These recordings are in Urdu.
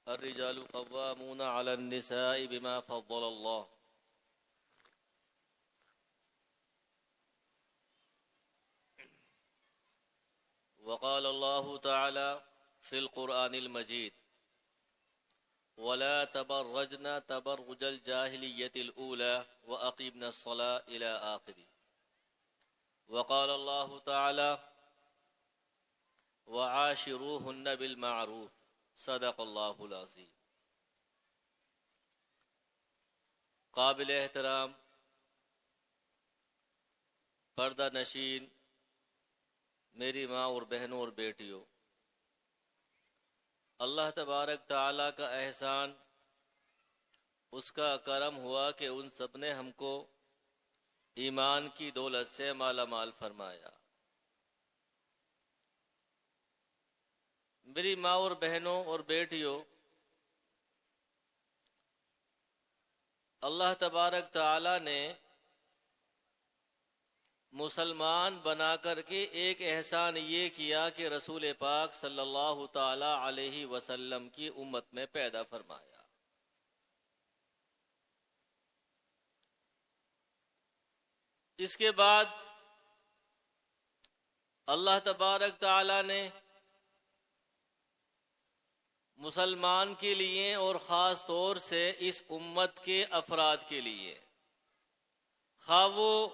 الرجال قوامون على النساء بما فضل الله وقال الله تعالى في القرآن المجيد ولا تبرجن تبرج الجاهلية الأولى وأقمنا الصلاة إلى آخره. وقال الله تعالى وعاشروهن بالمعروف. صدق اللہ العظیم. قابل احترام پردہ نشین میری ماں اور بہنوں اور بیٹیوں، اللہ تبارک تعالیٰ کا احسان، اس کا کرم ہوا کہ ان سب نے ہم کو ایمان کی دولت سے مالا مال فرمایا. میری ماں اور بہنوں اور بیٹیوں، اللہ تبارک تعالیٰ نے مسلمان بنا کر کے ایک احسان یہ کیا کہ رسول پاک صلی اللہ تعالی علیہ وسلم کی امت میں پیدا فرمایا. اس کے بعد اللہ تبارک تعالیٰ نے مسلمان کے لیے اور خاص طور سے اس امت کے افراد کے لیے، خواہ وہ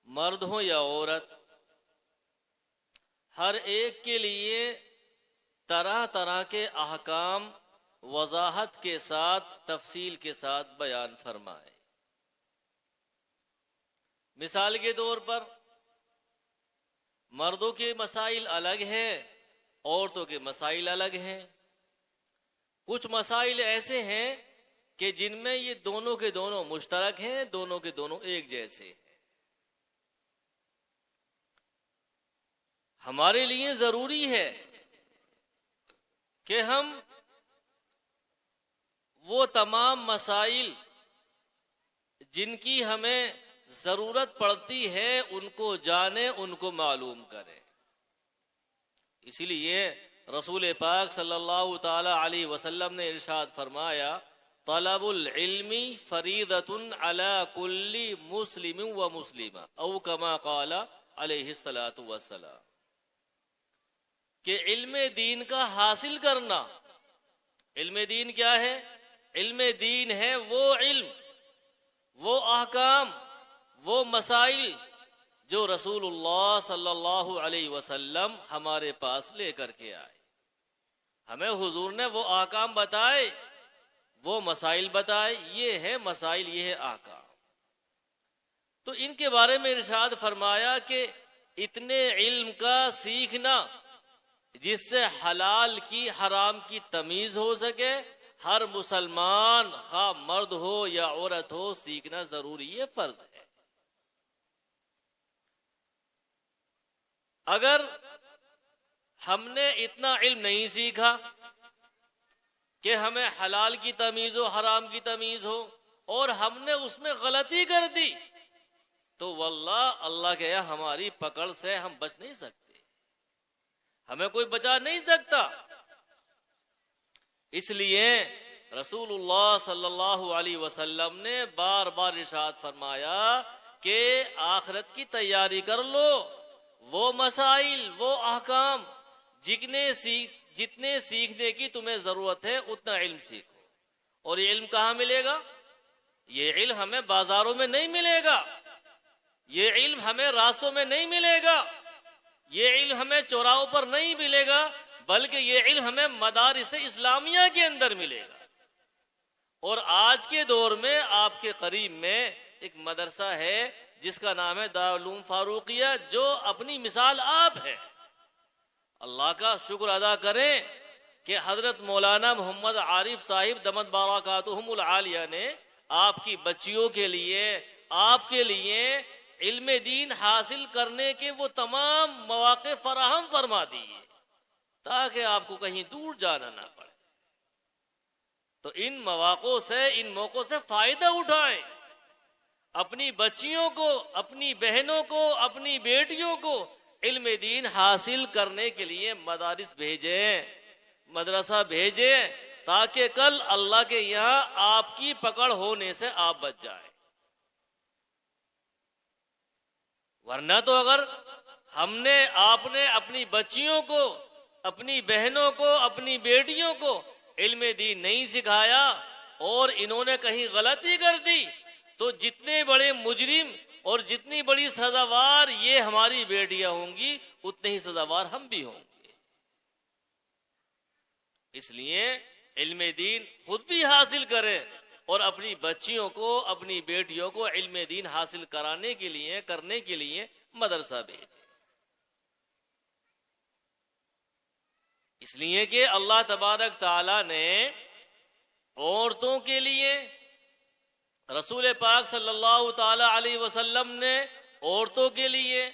مرد ہو یا عورت، ہر ایک کے لیے طرح طرح کے احکام وضاحت کے ساتھ تفصیل کے ساتھ بیان فرمائے. مثال کے طور پر مردوں کے مسائل الگ ہیں، عورتوں کے مسائل الگ ہیں. کچھ مسائل ایسے ہیں کہ جن میں یہ دونوں کے دونوں مشترک ہیں، دونوں کے دونوں ایک جیسے ہیں. ہمارے لیے ضروری ہے کہ ہم وہ تمام مسائل جن کی ہمیں ضرورت پڑتی ہے ان کو جانیں، ان کو معلوم کریں. اسی لیے رسول پاک صلی اللہ تعالی علیہ وسلم نے ارشاد فرمایا طلب العلم فریضۃ علی کل مسلم و مسلمہ او کما قال علیہ الصلاۃ والسلام، کہ علم دین کا حاصل کرنا. علم دین کیا ہے؟ علم دین ہے وہ علم، وہ احکام، وہ مسائل جو رسول اللہ صلی اللہ علیہ وسلم ہمارے پاس لے کر کے آئے. ہمیں حضور نے وہ احکام بتائے، وہ مسائل بتائے، یہ ہے مسائل، یہ ہے احکام. تو ان کے بارے میں ارشاد فرمایا کہ اتنے علم کا سیکھنا جس سے حلال کی حرام کی تمیز ہو سکے، ہر مسلمان خواہ مرد ہو یا عورت ہو سیکھنا ضروری ہے، فرض ہے. اگر ہم نے اتنا علم نہیں سیکھا کہ ہمیں حلال کی تمیز ہو، حرام کی تمیز ہو، اور ہم نے اس میں غلطی کر دی، تو واللہ اللہ کے یہاں ہماری پکڑ سے ہم بچ نہیں سکتے، ہمیں کوئی بچا نہیں سکتا. اس لیے رسول اللہ صلی اللہ علیہ وسلم نے بار بار ارشاد فرمایا کہ آخرت کی تیاری کر لو. وہ مسائل، وہ احکام جتنے سیکھنے کی تمہیں ضرورت ہے اتنا علم سیکھو. اور یہ علم کہاں ملے گا؟ یہ علم ہمیں بازاروں میں نہیں ملے گا، یہ علم ہمیں راستوں میں نہیں ملے گا، یہ علم ہمیں چوراہوں پر نہیں ملے گا، بلکہ یہ علم ہمیں مدارس اسلامیہ کے اندر ملے گا. اور آج کے دور میں آپ کے قریب میں ایک مدرسہ ہے جس کا نام ہے دارالعلوم فاروقیہ، جو اپنی مثال آپ ہے. اللہ کا شکر ادا کریں کہ حضرت مولانا محمد عارف صاحب دمت برکاتہم العالیہ نے آپ کی بچیوں کے لیے، آپ کے لیے علم دین حاصل کرنے کے وہ تمام مواقع فراہم فرما دیے تاکہ آپ کو کہیں دور جانا نہ پڑے. تو ان مواقعوں سے، ان موقعوں سے فائدہ اٹھائیں. اپنی بچیوں کو، اپنی بہنوں کو، اپنی بیٹیوں کو علم دین حاصل کرنے کے لیے مدارس بھیجیں، مدرسہ بھیجیں. تاکہ کل اللہ کے یہاں آپ کی پکڑ ہونے سے آپ بچ جائیں. ورنہ تو اگر ہم نے آپ نے اپنی بچیوں کو، اپنی بہنوں کو، اپنی بیٹیوں کو علم دین نہیں سکھایا اور انہوں نے کہیں غلطی کر دی تو جتنے بڑے مجرم اور جتنی بڑی سزاوار یہ ہماری بیٹیاں ہوں گی اتنے ہی سزاوار ہم بھی ہوں گے. اس لیے علم دین خود بھی حاصل کریں اور اپنی بچیوں کو، اپنی بیٹیوں کو علم دین حاصل کرنے کے لیے مدرسہ بھیجیں. اس لیے کہ اللہ تبارک تعالی نے عورتوں کے لیے، رسول پاک صلی اللہ تعالی علیہ وسلم نے عورتوں کے لیے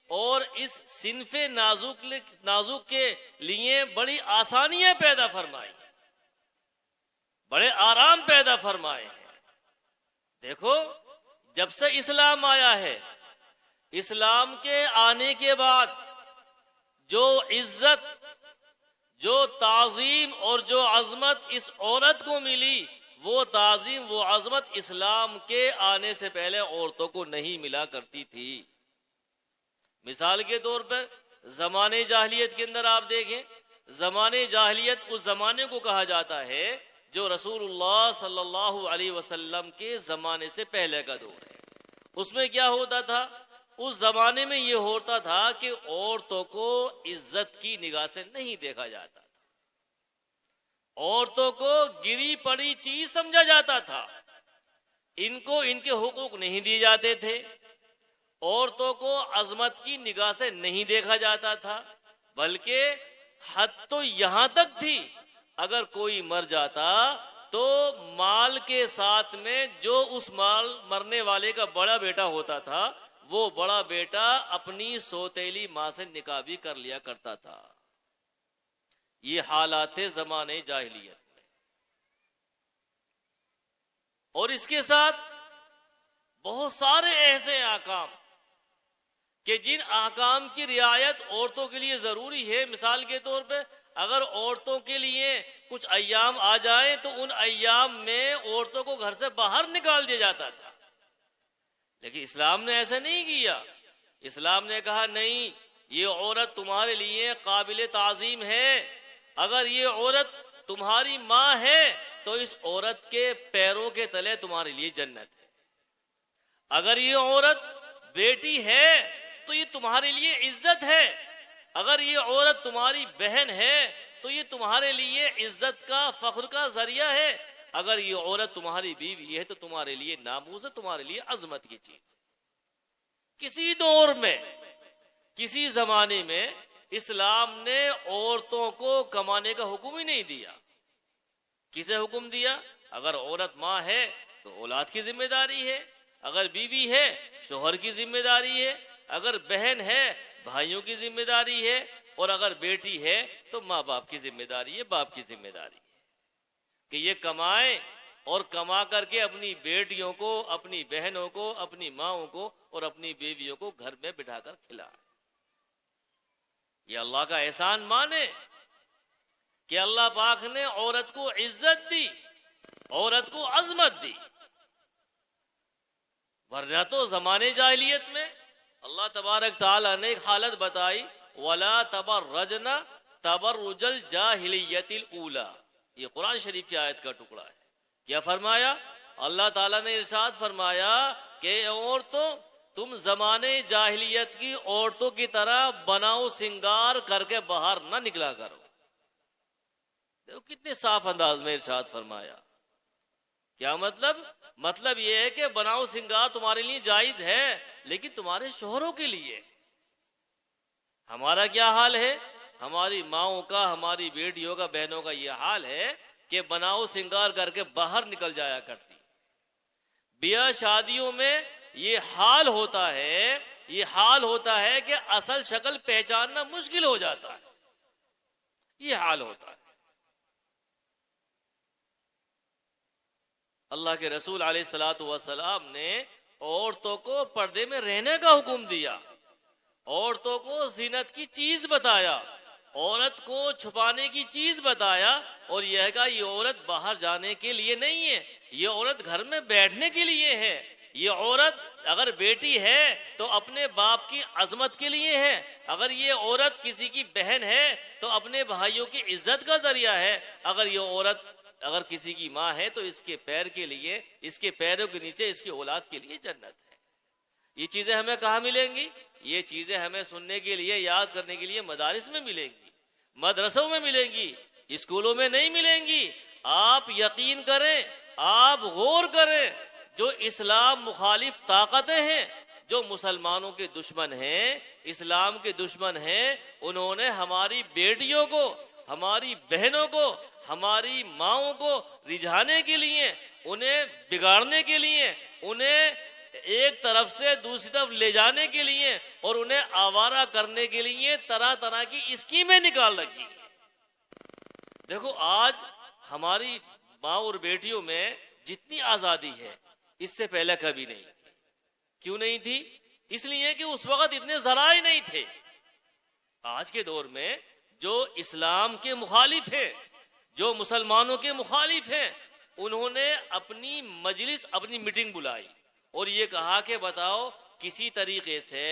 اور اس صنف نازک کے لیے بڑی آسانیاں پیدا فرمائی، بڑے آرام پیدا فرمائے ہیں. دیکھو جب سے اسلام آیا ہے، اسلام کے آنے کے بعد جو عزت، جو تعظیم اور جو عظمت اس عورت کو ملی، وہ تعظیم، وہ عظمت اسلام کے آنے سے پہلے عورتوں کو نہیں ملا کرتی تھی. مثال کے طور پر زمانے جاہلیت کے اندر آپ دیکھیں، زمانے جاہلیت اس زمانے کو کہا جاتا ہے جو رسول اللہ صلی اللہ علیہ وسلم کے زمانے سے پہلے کا دور ہے. اس میں کیا ہوتا تھا؟ اس زمانے میں یہ ہوتا تھا کہ عورتوں کو عزت کی نگاہ سے نہیں دیکھا جاتا تھا، عورتوں کو گری پڑی چیز سمجھا جاتا تھا، ان کو ان کے حقوق نہیں دیے جاتے تھے، عورتوں کو عظمت کی نگاہ سے نہیں دیکھا جاتا تھا. بلکہ حد تو یہاں تک تھی اگر کوئی مر جاتا تو مال کے ساتھ میں جو اس مال مرنے والے کا بڑا بیٹا ہوتا تھا وہ بڑا بیٹا اپنی سوتیلی ماں سے نکاح بھی کر لیا کرتا تھا. یہ حالات تھے زمانے جاہلیت میں. اور اس کے ساتھ بہت سارے ایسے احکام کہ جن احکام کی رعایت عورتوں کے لیے ضروری ہے. مثال کے طور پہ اگر عورتوں کے لیے کچھ ایام آ جائیں تو ان ایام میں عورتوں کو گھر سے باہر نکال دیا جاتا تھا، لیکن اسلام نے ایسا نہیں کیا. اسلام نے کہا نہیں، یہ عورت تمہارے لیے قابل تعظیم ہے. اگر یہ عورت تمہاری ماں ہے تو اس عورت کے پیروں کے تلے تمہارے لیے جنت ہے. اگر یہ عورت بیٹی ہے تو یہ تمہارے لیے عزت ہے. اگر یہ عورت تمہاری بہن ہے تو یہ تمہارے لیے عزت کا، فخر کا ذریعہ ہے. اگر یہ عورت تمہاری بیوی ہے تو تمہارے لیے ناموس ہے، تمہارے لیے عظمت کی چیز ہے. کسی دور میں، کسی زمانے میں اسلام نے عورتوں کو کمانے کا حکم ہی نہیں دیا. کسے حکم دیا؟ اگر عورت ماں ہے تو اولاد کی ذمہ داری ہے، اگر بیوی ہے شوہر کی ذمہ داری ہے، اگر بہن ہے بھائیوں کی ذمہ داری ہے، اور اگر بیٹی ہے تو ماں باپ کی ذمہ داری ہے، باپ کی ذمہ داری ہے کہ یہ کمائے اور کما کر کے اپنی بیٹیوں کو، اپنی بہنوں کو، اپنی ماؤں کو اور اپنی بیویوں کو گھر میں بٹھا کر کھلائے. یہ اللہ کا احسان مانے کہ اللہ پاک نے عورت کو عزت دی، عورت کو عظمت دی. ورنہ تو زمانے جاہلیت میں اللہ تبارک تعالیٰ نے ایک حالت بتائی، وَلَا تَبَرَّجْنَ تَبَرُّجَ الْجَاهِلِيَّةِ الْأُولَى. یہ قرآن شریف کی آیت کا ٹکڑا ہے. کیا فرمایا؟ اللہ تعالیٰ نے ارشاد فرمایا کہ عورتوں تم زمانے جاہلیت کی عورتوں کی طرح بناؤ سنگار کر کے باہر نہ نکلا کرو. دیکھو کتنے صاف انداز میں ارشاد فرمایا. کیا مطلب یہ ہے کہ بناؤ سنگار تمہارے لیے جائز ہے لیکن تمہارے شوہروں کے لیے. ہمارا کیا حال ہے؟ ہماری ماؤں کا، ہماری بیٹیوں کا، بہنوں کا یہ حال ہے کہ بناؤ سنگار کر کے باہر نکل جایا کرتی. بیاہ شادیوں میں یہ حال ہوتا ہے کہ اصل شکل پہچاننا مشکل ہو جاتا ہے. یہ حال ہوتا ہے. اللہ کے رسول علیہ الصلوۃ والسلام نے عورتوں کو پردے میں رہنے کا حکم دیا، عورتوں کو زینت کی چیز بتایا، عورت کو چھپانے کی چیز بتایا اور یہ کہا یہ عورت باہر جانے کے لیے نہیں ہے، یہ عورت گھر میں بیٹھنے کے لیے ہے، یہ عورت اگر بیٹی ہے تو اپنے باپ کی عظمت کے لیے ہے، اگر یہ عورت کسی کی بہن ہے تو اپنے بھائیوں کی عزت کا ذریعہ ہے، اگر یہ عورت اگر کسی کی ماں ہے تو اس کے پیر کے لیے، اس کے پیروں کے نیچے اس کی اولاد کے لیے جنت ہے۔ یہ چیزیں ہمیں کہاں ملیں گی؟ یہ چیزیں ہمیں سننے کے لیے، یاد کرنے کے لیے مدارس میں ملیں گی، مدرسوں میں ملیں گی، اسکولوں میں نہیں ملیں گی۔ آپ یقین کریں، آپ غور کریں، جو اسلام مخالف طاقتیں ہیں، جو مسلمانوں کے دشمن ہیں، اسلام کے دشمن ہیں، انہوں نے ہماری بیٹیوں کو، ہماری بہنوں کو، ہماری ماؤں کو رجھانے کے لیے، انہیں بگاڑنے کے لیے، انہیں ایک طرف سے دوسری طرف لے جانے کے لیے اور انہیں آوارہ کرنے کے لیے طرح طرح کی اسکیمیں نکال رکھی۔ دیکھو آج ہماری ماں اور بیٹیوں میں جتنی آزادی ہے اس سے پہلے کبھی نہیں تھی۔ کیوں نہیں تھی؟ اس لیے کہ اس وقت اتنے ذرائع نہیں تھے۔ آج کے دور میں جو اسلام کے مخالف ہیں، جو مسلمانوں کے مخالف ہیں، انہوں نے اپنی مجلس، اپنی میٹنگ بلائی اور یہ کہا کہ بتاؤ کسی طریقے سے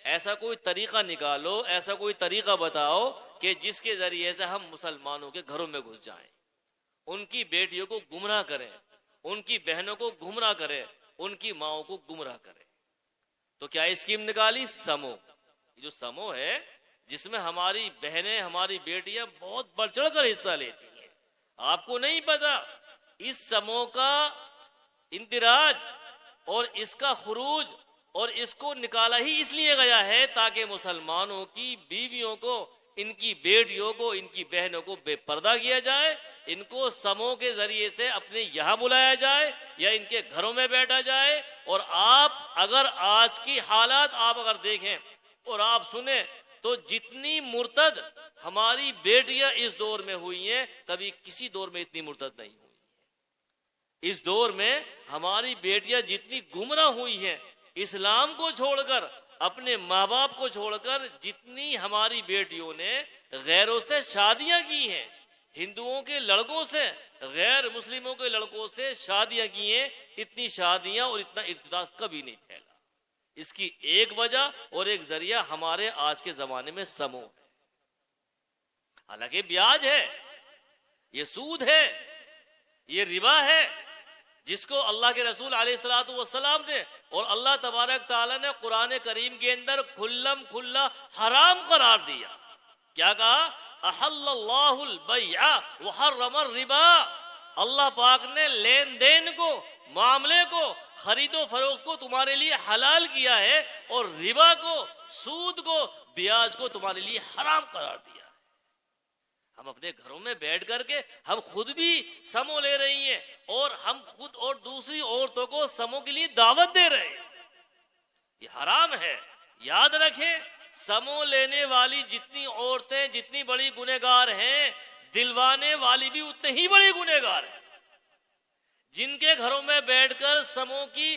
ایسا کوئی طریقہ نکالو، ایسا کوئی طریقہ بتاؤ کہ جس کے ذریعے سے ہم مسلمانوں کے گھروں میں گھس جائیں، ان کی بیٹیوں کو گمراہ کریں، ان کی بہنوں کو گمراہ کریں، ان کی ماؤں کو گمراہ کریں۔ تو کیا اسکیم نکالی؟ سمو۔ جو سمو ہے جس میں ہماری بہنیں، ہماری بیٹیاں بہت بڑھ چڑھ کر حصہ لیتی ہیں۔ آپ کو نہیں پتا اس سمو کا اندراج اور اس کا خروج اور اس کو نکالا ہی اس لیے گیا ہے تاکہ مسلمانوں کی بیویوں کو، ان کی بیٹیوں کو، ان کی بہنوں کو بے پردہ کیا جائے، ان کو سمو کے ذریعے سے اپنے یہاں بلایا جائے یا ان کے گھروں میں بیٹھا جائے۔ اور آپ اگر آج کی حالات آپ اگر دیکھیں اور آپ سنیں تو جتنی مرتد ہماری بیٹیاں اس دور میں ہوئی ہیں، کبھی کسی دور میں اتنی مرتد نہیں ہوئی ہیں۔ اس دور میں ہماری بیٹیاں جتنی گمراہ ہوئی ہیں، اسلام کو چھوڑ کر، اپنے ماں باپ کو چھوڑ کر، جتنی ہماری بیٹیوں نے غیروں سے شادیاں کی ہیں، ہندوؤں کے لڑکوں سے، غیر مسلموں کے لڑکوں سے شادیاں کی ہیں، اتنی شادیاں اور اتنا ارتداد کبھی نہیں پھیلا۔ اس کی ایک وجہ اور ایک ذریعہ ہمارے آج کے زمانے میں سمو ہے۔ حالانکہ بیاج ہے، یہ سود ہے، یہ ربا ہے، جس کو اللہ کے رسول علیہ الصلوۃ والسلام نے اور اللہ تبارک تعالیٰ نے قرآن کریم کے اندر کھلم کھلا حرام قرار دیا۔ کیا کہا؟ احل اللہ البیع وحرم الربا۔ اللہ پاک نے لین دین کو، معاملے کو، خرید و فروخت کو تمہارے لیے حلال کیا ہے اور ربا کو، سود کو، بیاج کو تمہارے لیے حرام قرار دیا۔ ہم اپنے گھروں میں بیٹھ کر کے ہم خود بھی سمو لے رہی ہیں اور ہم خود اور دوسری عورتوں کو سمو کے لیے دعوت دے رہے ہیں۔ یہ حرام ہے۔ یاد رکھیں، سمو لینے والی جتنی عورتیں جتنی بڑی گنہگار ہیں، دلوانے والی بھی اتنے ہی بڑی گنہگار ہیں۔ جن کے گھروں میں بیٹھ کر سمو کی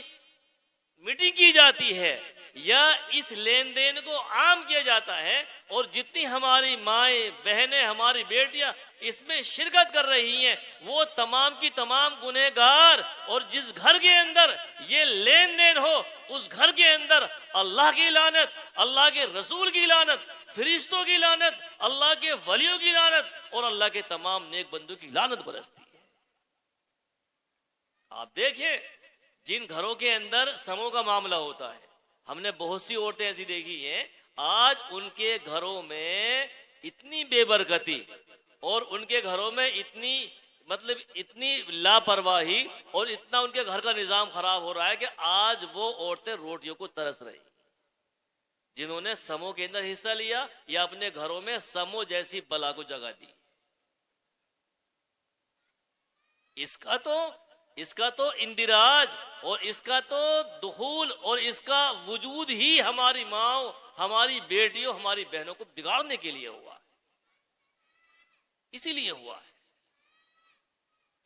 میٹنگ کی جاتی ہے یا اس لین دین کو عام کیا جاتا ہے، اور جتنی ہماری مائیں، بہنیں، ہماری بیٹیاں اس میں شرکت کر رہی ہیں، وہ تمام کی تمام گنہگار۔ اور جس گھر کے اندر یہ لین دین ہو، اس گھر کے اندر اللہ کی لعنت، اللہ کے رسول کی لعنت، فرشتوں کی لعنت، اللہ کے ولیوں کی لعنت اور اللہ کے تمام نیک بندوں کی لعنت برستی ہے۔ آپ دیکھیں جن گھروں کے اندر سمو کا معاملہ ہوتا ہے، ہم نے بہت سی عورتیں ایسی دیکھی ہیں، آج ان کے گھروں میں اتنی بے برکتی اور ان کے گھروں میں اتنی لاپرواہی اور اتنا ان کے گھر کا نظام خراب ہو رہا ہے کہ آج وہ عورتیں روٹیوں کو ترس رہی، جنہوں نے سمو کے اندر حصہ لیا یا اپنے گھروں میں سمو جیسی بلا کو جگہ دی۔ اس کا تو اندراج اور اس کا تو دخول اور اس کا وجود ہی ہماری ماں، ہماری بیٹیوں، ہماری بہنوں کو بگاڑنے کے لیے ہوا ہے، اسی لیے ہوا ہے۔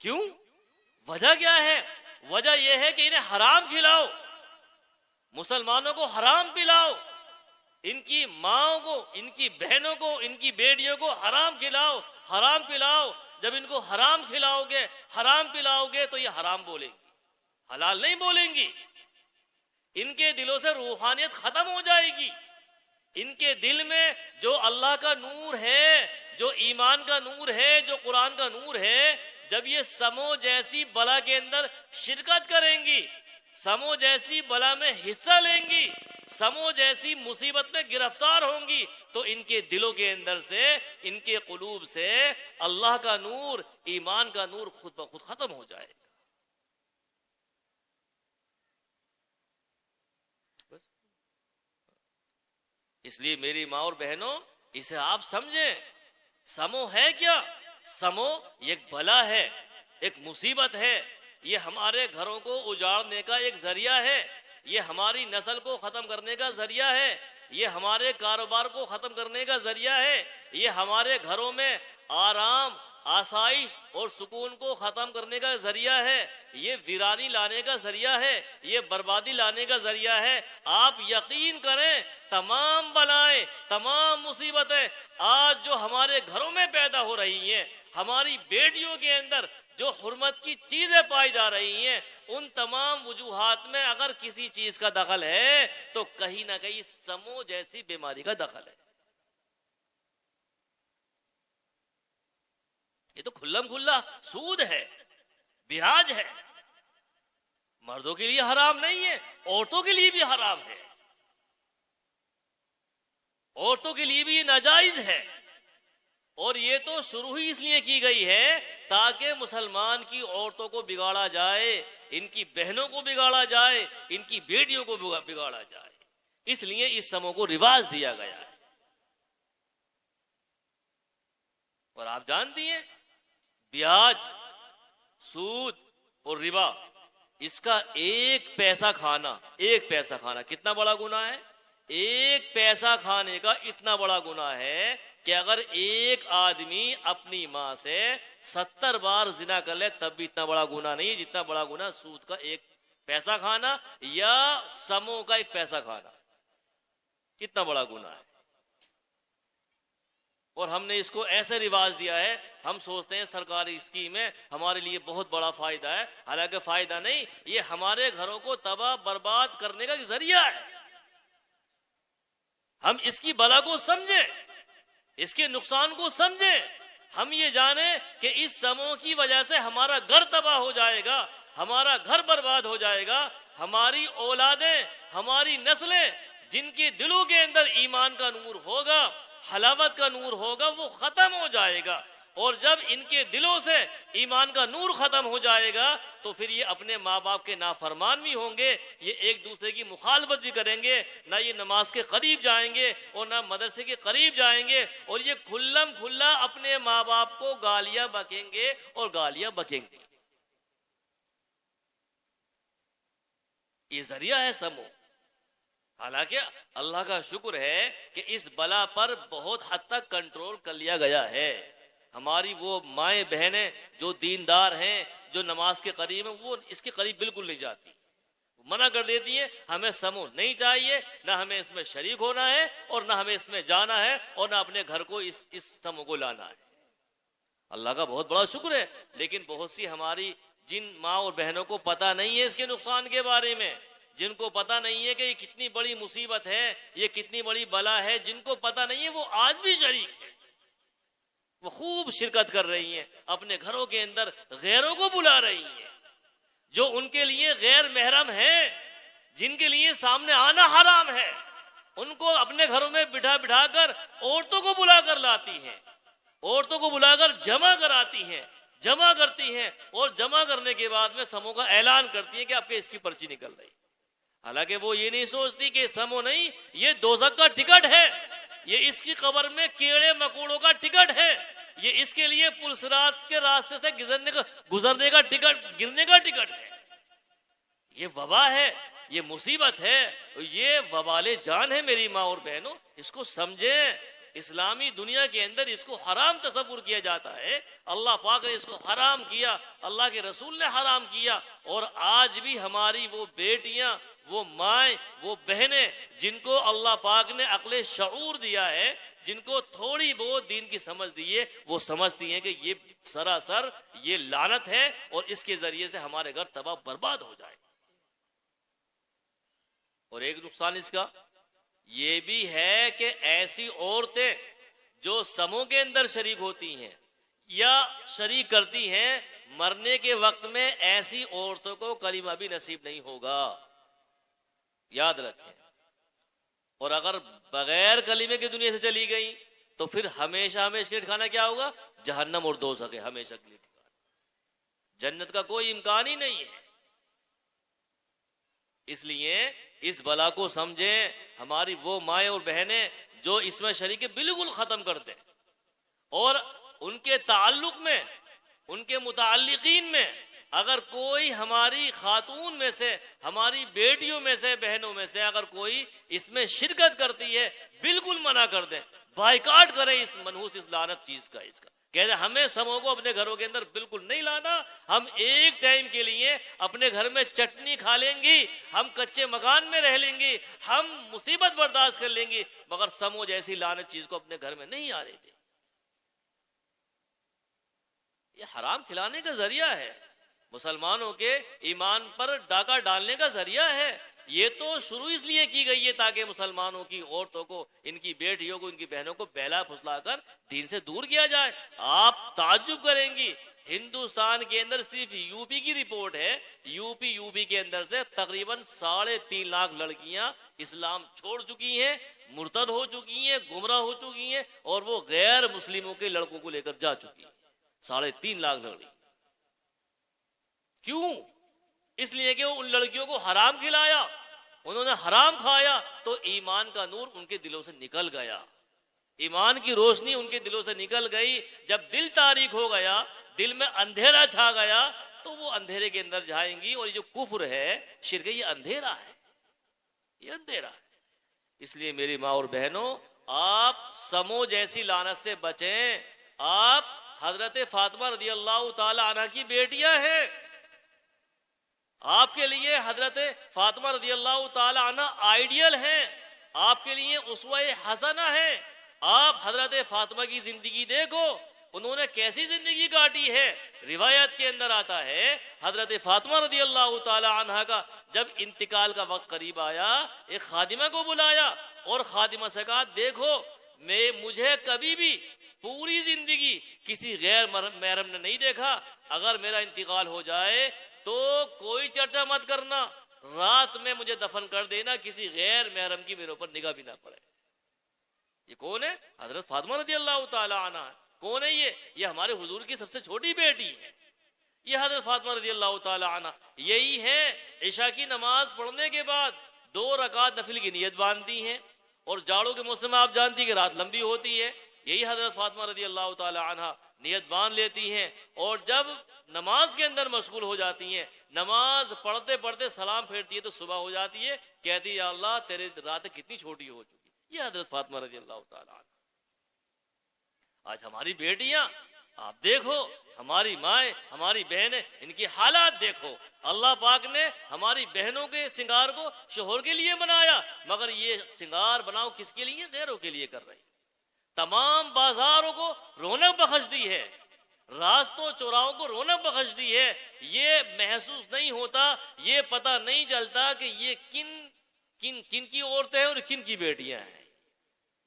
کیوں؟ وجہ کیا ہے؟ وجہ یہ ہے کہ انہیں حرام کھلاؤ، مسلمانوں کو حرام پلاؤ، ان کی ماں کو، ان کی بہنوں کو، ان کی بیٹیوں کو حرام کھلاؤ، حرام پلاؤ. جب ان کو حرام کھلاؤ گے، حرام پلاؤ گے تو یہ حرام بولیں گی، حلال نہیں بولیں گی. ان کے دلوں سے روحانیت ختم ہو جائے گی. ان کے دل میں جو اللہ کا نور ہے، جو ایمان کا نور ہے، جو قرآن کا نور ہے، جب یہ سمو جیسی بلا کے اندر شرکت کریں گی، سمو جیسی بلا میں حصہ لیں گی، سمو جیسی مصیبت میں گرفتار ہوں گی، تو ان کے دلوں کے اندر سے، ان کے قلوب سے اللہ کا نور، ایمان کا نور خود بخود ختم ہو جائے گا. اس لیے میری ماں اور بہنوں، اسے آپ سمجھیں. سمو ہے کیا؟ سمو ایک بلا ہے، ایک مصیبت ہے. یہ ہمارے گھروں کو اجاڑنے کا ایک ذریعہ ہے، یہ ہماری نسل کو ختم کرنے کا ذریعہ ہے، یہ ہمارے کاروبار کو ختم کرنے کا ذریعہ ہے، یہ ہمارے گھروں میں آرام، آسائش اور سکون کو ختم کرنے کا ذریعہ ہے، یہ ویرانی لانے کا ذریعہ ہے، یہ بربادی لانے کا ذریعہ ہے. آپ یقین کریں، تمام بلائیں، تمام مصیبتیں آج جو ہمارے گھروں میں پیدا ہو رہی ہیں، ہماری بیٹیوں کے اندر جو حرمت کی چیزیں پائی جا رہی ہیں، ان تمام وجوہات میں اگر کسی چیز کا دخل ہے تو کہیں نہ کہیں سمو جیسی بیماری کا دخل ہے. یہ تو کھلم کھلا سود ہے، بیاج ہے. مردوں کے لیے حرام نہیں ہے، عورتوں کے لیے بھی حرام ہے، عورتوں کے لیے بھی یہ ناجائز ہے. اور یہ تو شروع ہی اس لیے کی گئی ہے تاکہ مسلمان کی عورتوں کو بگاڑا جائے، ان کی بہنوں کو بگاڑا جائے، ان کی بیٹیوں کو بگاڑا جائے. اس لیے اس سمو کو رواج دیا گیا ہے. اور آپ جانتی ہیں، بیاج، سود اور ربا، اس کا ایک پیسہ کھانا کتنا بڑا گناہ ہے. ایک پیسہ کھانے کا اتنا بڑا گناہ ہے کہ اگر ایک آدمی اپنی ماں سے 70 بار زنا کر لے تب بھی اتنا بڑا گناہ نہیں جتنا بڑا گناہ سود کا ایک پیسہ کھانا یا سمو کا ایک پیسہ کھانا. کتنا بڑا گناہ ہے. اور ہم نے اس کو ایسے رواج دیا ہے، ہم سوچتے ہیں سرکاری اسکیم ہے، ہمارے لیے بہت بڑا فائدہ ہے. حالانکہ فائدہ نہیں، یہ ہمارے گھروں کو تباہ برباد کرنے کا ذریعہ ہے. ہم اس کی بلا کو سمجھیں، اس کے نقصان کو سمجھیں. ہم یہ جانیں کہ اس سمو کی وجہ سے ہمارا گھر تباہ ہو جائے گا، ہمارا گھر برباد ہو جائے گا، ہماری اولادیں، ہماری نسلیں جن کے دلوں کے اندر ایمان کا نور ہوگا، حلاوت کا نور ہوگا، وہ ختم ہو جائے گا. اور جب ان کے دلوں سے ایمان کا نور ختم ہو جائے گا تو پھر یہ اپنے ماں باپ کے نافرمان بھی ہوں گے، یہ ایک دوسرے کی مخالفت بھی کریں گے، نہ یہ نماز کے قریب جائیں گے اور نہ مدرسے کے قریب جائیں گے، اور یہ کھلم کھلا اپنے ماں باپ کو گالیاں بکیں گے اور گالیاں بکیں گے. یہ ذریعہ ہے سمو. حالانکہ اللہ کا شکر ہے کہ اس بلا پر بہت حد تک کنٹرول کر لیا گیا ہے. ہماری وہ مائیں بہنیں جو دیندار ہیں، جو نماز کے قریب ہیں، وہ اس کے قریب بالکل نہیں جاتی، منع کر دیتی ہیں. ہمیں سمو نہیں چاہیے، نہ ہمیں اس میں شریک ہونا ہے اور نہ ہمیں اس میں جانا ہے اور نہ اپنے گھر کو اس سمو کو لانا ہے. اللہ کا بہت بڑا شکر ہے. لیکن بہت سی ہماری جن ماں اور بہنوں کو پتہ نہیں ہے اس کے نقصان کے بارے میں، جن کو پتہ نہیں ہے کہ یہ کتنی بڑی مصیبت ہے، یہ کتنی بڑی بلا ہے، جن کو پتہ نہیں ہے وہ آج بھی شریک ہے، وہ خوب شرکت کر رہی ہیں، اپنے گھروں کے اندر غیروں کو بلا رہی ہیں جو ان کے لیے غیر محرم ہیں، جن کے لیے سامنے آنا حرام ہے. ان کو اپنے گھروں میں بٹھا کر عورتوں کو بلا کر لاتی ہیں، عورتوں کو بلا کر جمع کراتی ہیں، جمع کرتی ہیں، اور جمع کرنے کے بعد میں سمو کا اعلان کرتی ہیں کہ آپ کے اس کی پرچی نکل رہی. حالانکہ وہ یہ نہیں سوچتی کہ سمو نہیں، یہ دوزخ کا ٹکٹ ہے، یہ اس کی قبر میں کیڑے مکوڑوں کا ٹکٹ ہے، یہ اس کے لیے پلسرات کے راستے سے گزرنے کا ٹکٹ، گرنے کا ٹکٹ ہے. یہ وبا ہے، یہ مصیبت ہے، یہ وبال جان ہے. میری ماں اور بہنوں، اس کو سمجھیں. اسلامی دنیا کے اندر اس کو حرام تصور کیا جاتا ہے. اللہ پاک نے اس کو حرام کیا، اللہ کے رسول نے حرام کیا، اور آج بھی ہماری وہ بیٹیاں وہ مائیں وہ بہنیں جن کو اللہ پاک نے عقل شعور دیا ہے، جن کو تھوڑی بہت دین کی سمجھ دی ہے، وہ سمجھتی ہیں کہ یہ سراسر یہ لعنت ہے اور اس کے ذریعے سے ہمارے گھر تباہ برباد ہو جائے۔ اور ایک نقصان اس کا یہ بھی ہے کہ ایسی عورتیں جو سموں کے اندر شریک ہوتی ہیں یا شریک کرتی ہیں، مرنے کے وقت میں ایسی عورتوں کو کلمہ بھی نصیب نہیں ہوگا، یاد رکھیں۔ اور اگر بغیر کلمے کی دنیا سے چلی گئی تو پھر ہمیشہ ہمیشہ کے لیے ٹھکانا کیا ہوگا؟ جہنم اور دوزخ، ہمیشہ کے لیے ٹھکانا، جنت کا کوئی امکان ہی نہیں ہے۔ اس لیے اس بلا کو سمجھیں، ہماری وہ مائیں اور بہنیں جو اس میں شریک بالکل ختم کر دیں، اور ان کے تعلق میں، ان کے متعلقین میں اگر کوئی ہماری خاتون میں سے، ہماری بیٹیوں میں سے، بہنوں میں سے اگر کوئی اس میں شرکت کرتی ہے، بالکل منع کر دیں، بائیکاٹ کریں اس منحوس اس لعنت چیز کا، اس کا کہتے ہیں ہمیں سموں کو اپنے گھروں کے اندر بالکل نہیں لانا، ہم ایک ٹائم کے لیے اپنے گھر میں چٹنی کھا لیں گی، ہم کچے مکان میں رہ لیں گی، ہم مصیبت برداشت کر لیں گی، مگر سمو جیسی لعنت چیز کو اپنے گھر میں نہیں آنے دیں۔ یہ حرام کھلانے کا ذریعہ ہے، مسلمانوں کے ایمان پر ڈاکہ ڈالنے کا ذریعہ ہے۔ یہ تو شروع اس لیے کی گئی ہے تاکہ مسلمانوں کی عورتوں کو، ان کی بیٹیوں کو، ان کی بہنوں کو بہلا پھسلا کر دین سے دور کیا جائے۔ آپ تعجب کریں گی، ہندوستان کے اندر صرف یو پی کی رپورٹ ہے، یو پی کے اندر سے تقریباً 3.5 لاکھ لڑکیاں اسلام چھوڑ چکی ہیں، مرتد ہو چکی ہیں، گمراہ ہو چکی ہیں، اور وہ غیر مسلموں کے لڑکوں کو لے کر جا چکی ہیں۔ 3.5 لاکھ لڑکی۔ کیوں؟ اس لیے کہ ان لڑکیوں کو حرام کھلایا، انہوں نے حرام کھایا، تو ایمان کا نور ان کے دلوں سے نکل گیا، ایمان کی روشنی ان کے دلوں سے نکل گئی۔ جب دل تاریک ہو گیا، دل میں اندھیرا چھا گیا، تو وہ اندھیرے کے اندر جائیں گی، اور یہ جو کفر ہے، شرک ہے، یہ اندھیرا ہے، یہ اندھیرا ہے۔ اس لیے میری ماں اور بہنوں، آپ سمو جیسی لعنت سے بچیں۔ آپ حضرت فاطمہ رضی اللہ تعالی عنہ کی بیٹیاں ہیں، آپ کے لیے حضرت فاطمہ رضی اللہ تعالی عنہ آئیڈیل ہیں، آپ کے لیے اسوہ حسنہ ہیں۔ آپ حضرت فاطمہ کی زندگی دیکھو، انہوں نے کیسی زندگی کاٹی ہے۔ روایت کے اندر آتا ہے حضرت فاطمہ رضی اللہ تعالی عنہ کا جب انتقال کا وقت قریب آیا، ایک خادمہ کو بلایا اور خادمہ سے کہا، دیکھو مجھے کبھی بھی پوری زندگی کسی غیر محرم نے نہیں دیکھا، اگر میرا انتقال ہو جائے تو کوئی چرچا مت کرنا، رات میں مجھے دفن کر دینا، کسی غیر محرم کی میرے اوپر نگاہ بھی نہ پڑے۔ یہ کون ہے؟ حضرت فاطمہ رضی اللہ تعالی عنہ۔ کون ہے یہ ہمارے حضور کی سب سے چھوٹی بیٹی ہے، یہ حضرت فاطمہ رضی اللہ تعالی عنہ۔ یہی ہے عشاء کی نماز پڑھنے کے بعد 2 رکعت نفل کی نیت باندھتی ہیں، اور جاڑوں کے موسم میں آپ جانتی کہ رات لمبی ہوتی ہے، یہی حضرت فاطمہ رضی اللہ تعالی عنہ نیت باندھ لیتی ہیں، اور جب نماز کے اندر مشغول ہو جاتی ہیں، نماز پڑھتے پڑھتے سلام پھیرتی ہے تو صبح ہو جاتی ہے، کہتی ہے یا اللہ تیرے راتیں کتنی چھوٹی ہو چکی۔ یہ حضرت فاطمہ رضی اللہ تعالی عنہ۔ آج ہماری بیٹیاں آپ دیکھو، ہماری مائیں، ہماری بہنیں، ان کی حالات دیکھو۔ اللہ پاک نے ہماری بہنوں کے سنگار کو شوہر کے لیے بنایا، مگر یہ سنگار بناؤ کس کے لیے؟ غیروں کے لیے کر رہی۔ تمام بازاروں کو رونق بخش دی ہے، راستوں چوراہوں کو رونق بخش دی ہے، یہ محسوس نہیں ہوتا، یہ پتہ نہیں چلتا کہ یہ کن کی عورتیں ہیں اور کن کی بیٹیاں ہیں۔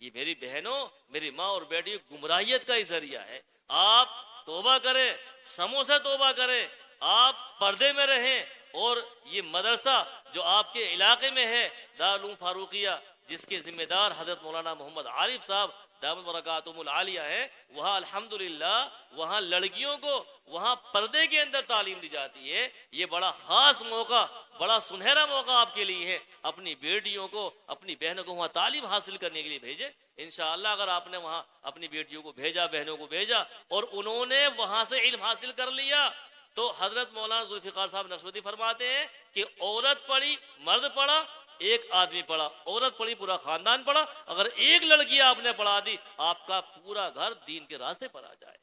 یہ میری بہنوں، میری ماں اور بیٹی گمراہیت کا ہی ذریعہ ہے۔ آپ توبہ کریں، سموں سے توبہ کریں، آپ پردے میں رہیں، اور یہ مدرسہ جو آپ کے علاقے میں ہے دارالعلوم فاروقیہ، جس کے ذمہ دار حضرت مولانا محمد عارف صاحب دامت برکاتہم العالیہ ہے، وہاں الحمدللہ وہاں لڑکیوں کو وہاں پردے کے اندر تعلیم دی جاتی ہے۔ یہ بڑا خاص موقع، بڑا سنہرا موقع آپ کے لیے ہے، اپنی بیٹیوں کو، اپنی بہنوں کو وہاں تعلیم حاصل کرنے کے لیے بھیجیں۔ انشاءاللہ اگر آپ نے وہاں اپنی بیٹیوں کو بھیجا، بہنوں کو بھیجا، اور انہوں نے وہاں سے علم حاصل کر لیا، تو حضرت مولانا ذوالفقار صاحب نقشبندی فرماتے ہیں کہ عورت پڑھی، مرد پڑھا، ایک آدمی پڑھا، عورت پڑھی، پورا خاندان پڑھا، اگر ایک لڑکی آپ نے پڑھا دی، آپ کا پورا گھر دین کے راستے پر آ جائے،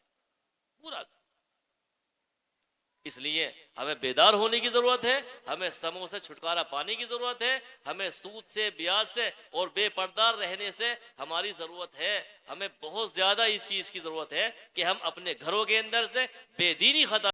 پورا گھر۔ اس لیے ہمیں بیدار ہونے کی ضرورت ہے، ہمیں سموں سے چھٹکارا پانے کی ضرورت ہے، ہمیں سود سے، بیاج سے اور بے پردہ رہنے سے ہماری ضرورت ہے۔ ہمیں بہت زیادہ اس چیز کی ضرورت ہے کہ ہم اپنے گھروں کے اندر سے بے دینی ختم